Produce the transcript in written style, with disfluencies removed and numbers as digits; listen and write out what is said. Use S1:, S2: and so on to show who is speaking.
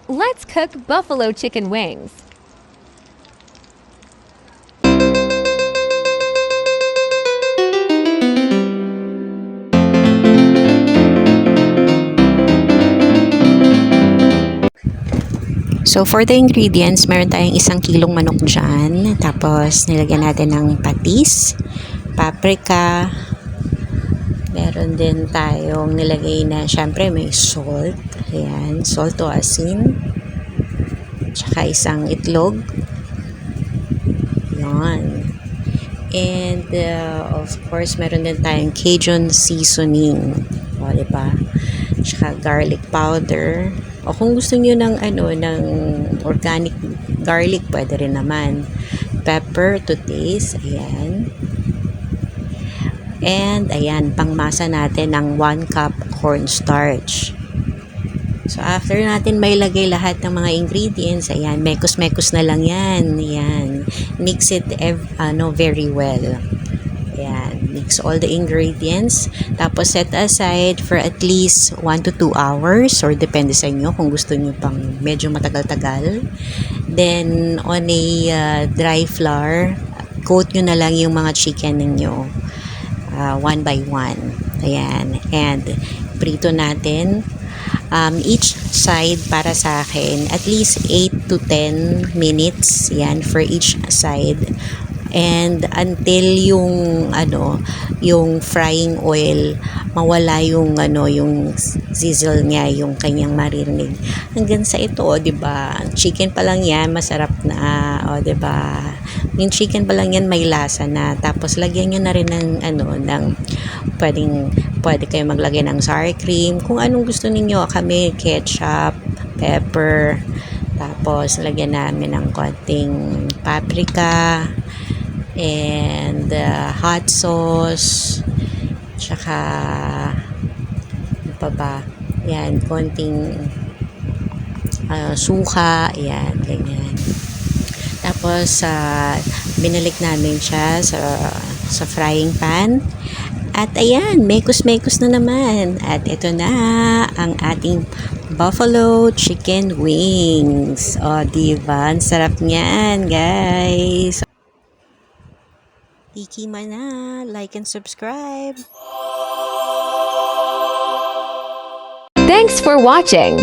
S1: Let's cook buffalo chicken wings.
S2: So, for the ingredients, meron tayong 1 kilong manok dyan. Tapos, nilagyan natin ng patis, paprika. Meron din tayong nilagay na, syempre, may salt. Ayan, salt o asin. Tsaka 1 itlog. Yan. And, of course, meron din tayong Cajun seasoning. O, diba? Tsaka garlic powder. O kung gusto niyo ng ng organic garlic, pwede rin naman. Pepper to taste, ayan. And ayan, pangmasa natin ng 1 cup cornstarch. So after natin mailagay lahat ng mga ingredients, ayan, mekos-mekos na lang yan. Ayan. Mix it very well. Ayan, mix all the ingredients. Tapos set aside for at least 1 to 2 hours or depende sa inyo kung gusto niyo pang medyo matagal-tagal. Then on a dry flour, coat nyo na lang yung mga chicken ninyo one by one. Ayan, and prito natin each side para sa akin at least 8 to 10 minutes yan for each side. And until yung frying oil mawala yung yung sizzle niya, yung kanyang maririnig. Hanggang sa ito, 'di ba? Chicken pa lang 'yan, masarap na, 'di ba? Yung chicken pa lang 'yan may lasa na. Tapos lagyan niyo na rin ng pwede kayo maglagay ng sour cream, kung anong gusto niyo. Kami ketchup, pepper, tapos lagyan namin ng konting paprika and hot sauce, tsaka ano pa ba, yan, konting suka, yan, ganyan. Tapos binalik namin siya sa frying pan at ayan, mekos-mekos na naman. At ito na ang ating buffalo chicken wings. O, diba? Ang sarap niyan, guys. Tikima na. Like and subscribe.
S1: Thanks for watching.